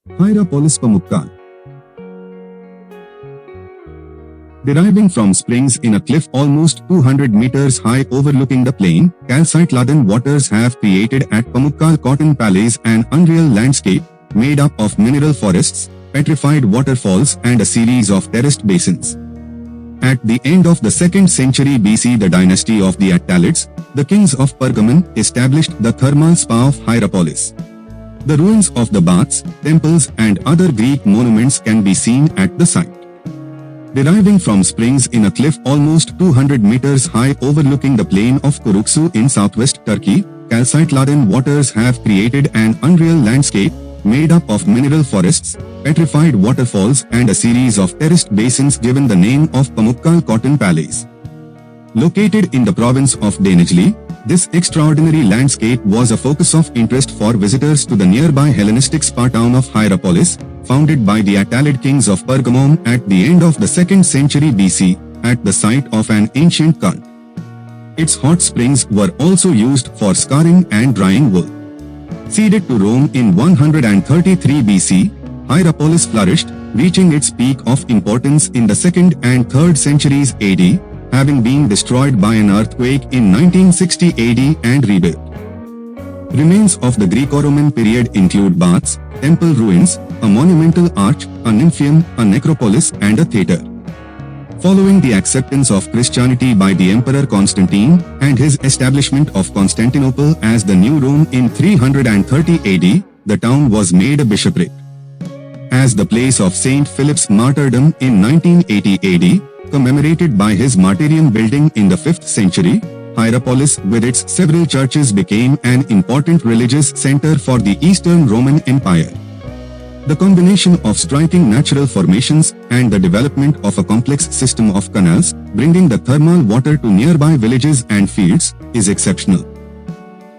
Hierapolis Pamukkale. Deriving from springs in a cliff almost 200 meters high overlooking the plain, calcite-laden waters have created at Pamukkale Cotton Palace an unreal landscape made up of mineral forests, petrified waterfalls and a series of terraced basins. At the end of the 2nd century BC, the dynasty of the Attalids, the kings of Pergamon, established the thermal spa of Hierapolis. The ruins of the baths, temples and other Greek monuments can be seen at the site. Deriving from springs in a cliff almost 200 meters high overlooking the plain of Kuruksu in southwest Turkey, calcite-laden waters have created an unreal landscape made up of mineral forests, petrified waterfalls and a series of terraced basins given the name of Pamukkale Cotton Palace. Located in the province of Denizli, this extraordinary landscape was a focus of interest for visitors to the nearby Hellenistic spa town of Hierapolis, founded by the Attalid kings of Pergamon at the end of the 2nd century BC, at the site of an ancient cult. Its hot springs were also used for scouring and drying wool. Ceded to Rome in 133 BC, Hierapolis flourished, reaching its peak of importance in the 2nd and 3rd centuries AD, having been destroyed by an earthquake in 1960 AD and rebuilt. Remains of the Greco-Roman period include baths, temple ruins, a monumental arch, a nymphaeum, a necropolis and a theatre. Following the acceptance of Christianity by the Emperor Constantine and his establishment of Constantinople as the new Rome in 330 AD, the town was made a bishopric. As the place of Saint Philip's martyrdom in 1980 AD, commemorated by his martyrium building in the 5th century, Hierapolis with its several churches became an important religious center for the Eastern Roman Empire. The combination of striking natural formations and the development of a complex system of canals, bringing the thermal water to nearby villages and fields, is exceptional.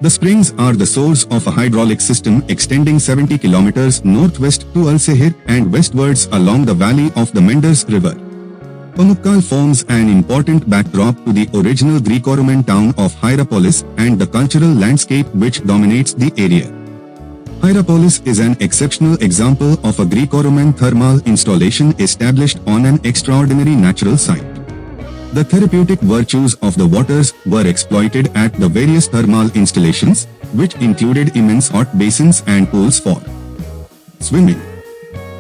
The springs are the source of a hydraulic system extending 70 kilometers northwest to Alsehir and westwards along the valley of the Mendes River. Pamukkale forms an important backdrop to the original Greco-Roman town of Hierapolis and the cultural landscape which dominates the area. Hierapolis is an exceptional example of a Greco-Roman thermal installation established on an extraordinary natural site. The therapeutic virtues of the waters were exploited at the various thermal installations, which included immense hot basins and pools for swimming.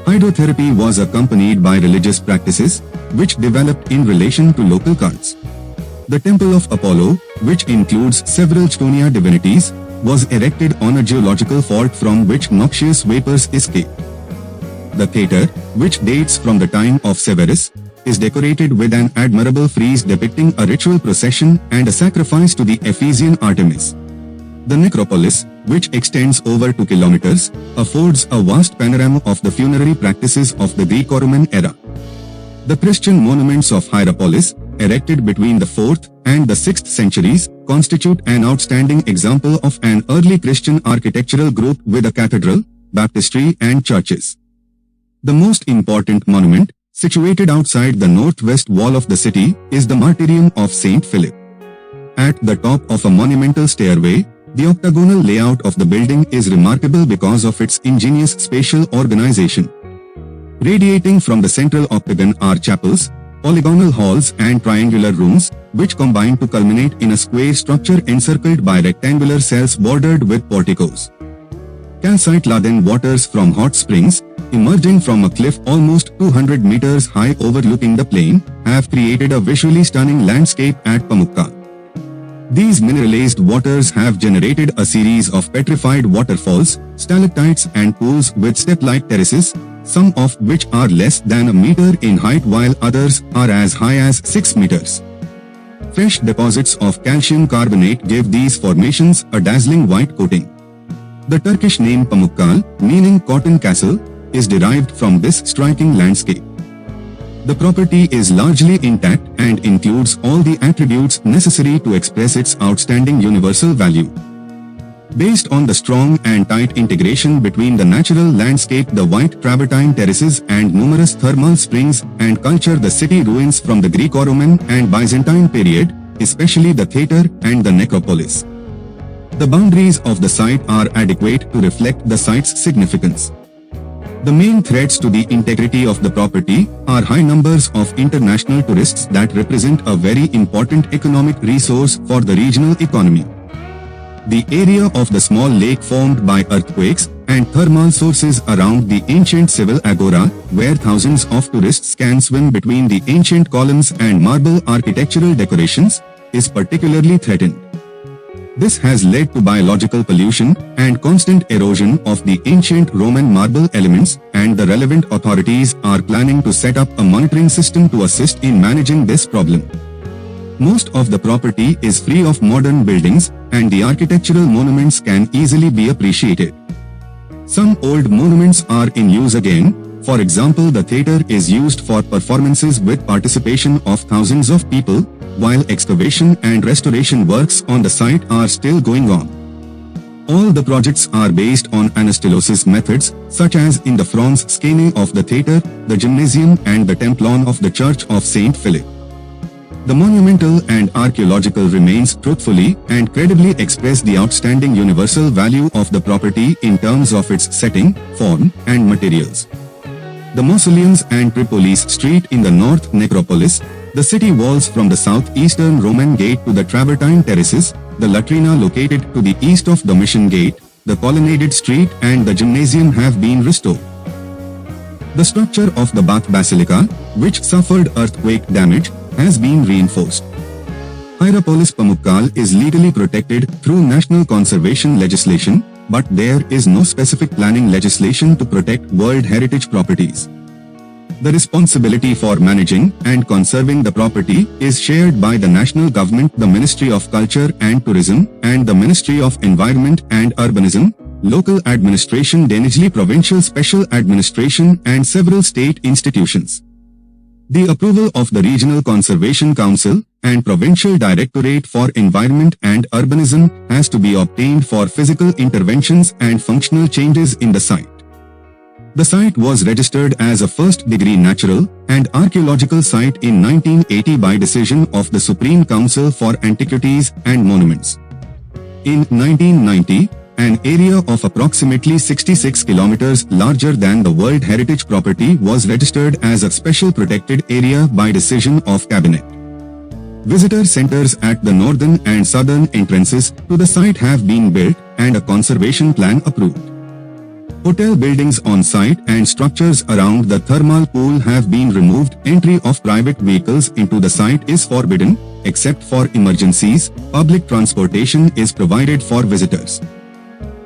Hydrotherapy was accompanied by religious practices, which developed in relation to local cults. The Temple of Apollo, which includes several Chthonian divinities, was erected on a geological fault from which noxious vapors escape. The theatre, which dates from the time of Severus, is decorated with an admirable frieze depicting a ritual procession and a sacrifice to the Ephesian Artemis. The necropolis, which extends over 2 kilometers, affords a vast panorama of the funerary practices of the Greco-Roman era. The Christian monuments of Hierapolis, erected between the 4th and the 6th centuries, constitute an outstanding example of an early Christian architectural group with a cathedral, baptistry and churches. The most important monument, situated outside the northwest wall of the city, is the Martyrium of Saint Philip. At the top of a monumental stairway, the octagonal layout of the building is remarkable because of its ingenious spatial organization. Radiating from the central octagon are chapels, polygonal halls and triangular rooms, which combine to culminate in a square structure encircled by rectangular cells bordered with porticos. Calcite-laden waters from hot springs, emerging from a cliff almost 200 meters high overlooking the plain, have created a visually stunning landscape at Pamukkale. These mineralized waters have generated a series of petrified waterfalls, stalactites and pools with step-like terraces, some of which are less than a meter in height while others are as high as 6 meters. Fresh deposits of calcium carbonate give these formations a dazzling white coating. The Turkish name Pamukkale, meaning cotton castle, is derived from this striking landscape. The property is largely intact and includes all the attributes necessary to express its outstanding universal value. Based on the strong and tight integration between the natural landscape, the white travertine terraces and numerous thermal springs, and culture, the city ruins from the Greco-Roman and Byzantine period, especially the theatre and the necropolis. The boundaries of the site are adequate to reflect the site's significance. The main threats to the integrity of the property are high numbers of international tourists that represent a very important economic resource for the regional economy. The area of the small lake formed by earthquakes and thermal sources around the ancient civil agora, where thousands of tourists can swim between the ancient columns and marble architectural decorations, is particularly threatened. This has led to biological pollution and constant erosion of the ancient Roman marble elements, and the relevant authorities are planning to set up a monitoring system to assist in managing this problem. Most of the property is free of modern buildings, and the architectural monuments can easily be appreciated. Some old monuments are in use again. For example, the theatre is used for performances with participation of thousands of people, while excavation and restoration works on the site are still going on. All the projects are based on anastylosis methods, such as in the Franz Skene of the theatre, the gymnasium and the templon of the Church of St. Philip. The monumental and archaeological remains truthfully and credibly express the outstanding universal value of the property in terms of its setting, form, and materials. The mausoleums and Tripolis Street in the North Necropolis, the city walls from the southeastern Roman Gate to the Travertine Terraces, the latrina located to the east of the Mission Gate, the colonnaded street and the gymnasium have been restored. The structure of the Bath Basilica, which suffered earthquake damage, has been reinforced. Hierapolis Pamukkale is legally protected through national conservation legislation, but there is no specific planning legislation to protect World Heritage properties. The responsibility for managing and conserving the property is shared by the national government, the Ministry of Culture and Tourism, and the Ministry of Environment and Urbanism, local administration, Denizli Provincial Special Administration, and several state institutions. The approval of the Regional Conservation Council and Provincial Directorate for Environment and Urbanism has to be obtained for physical interventions and functional changes in the site. The site was registered as a first-degree natural and archaeological site in 1980 by decision of the Supreme Council for Antiquities and Monuments. In 1990, an area of approximately 66 kilometers larger than the World Heritage property was registered as a special protected area by decision of Cabinet. Visitor centers at the northern and southern entrances to the site have been built and a conservation plan approved. Hotel buildings on site and structures around the thermal pool have been removed. Entry of private vehicles into the site is forbidden, except for emergencies. Public transportation is provided for visitors.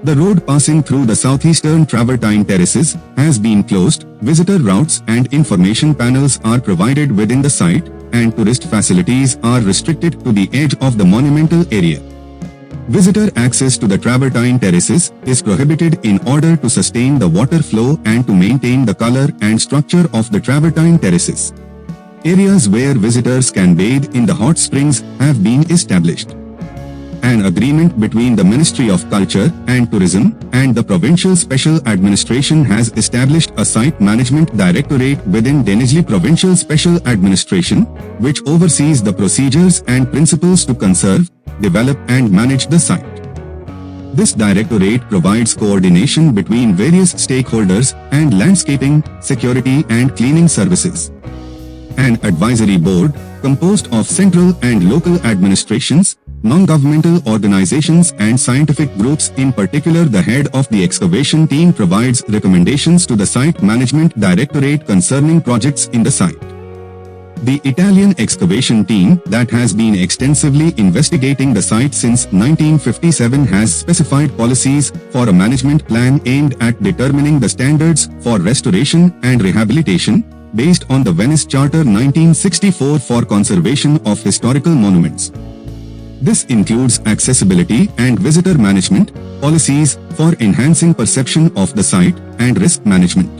The road passing through the southeastern Travertine Terraces has been closed. Visitor routes and information panels are provided within the site, and tourist facilities are restricted to the edge of the monumental area. Visitor access to the Travertine Terraces is prohibited in order to sustain the water flow and to maintain the color and structure of the Travertine Terraces. Areas where visitors can bathe in the hot springs have been established. An agreement between the Ministry of Culture and Tourism and the Provincial Special Administration has established a Site Management Directorate within Denizli Provincial Special Administration, which oversees the procedures and principles to conserve, develop and manage the site. This directorate provides coordination between various stakeholders and landscaping, security and cleaning services. An advisory board, composed of central and local administrations, non-governmental organizations and scientific groups, in particular the head of the excavation team, provides recommendations to the Site Management Directorate concerning projects in the site. The Italian excavation team that has been extensively investigating the site since 1957 has specified policies for a management plan aimed at determining the standards for restoration and rehabilitation, based on the Venice Charter 1964 for conservation of historical monuments. This includes accessibility and visitor management, policies for enhancing perception of the site, and risk management.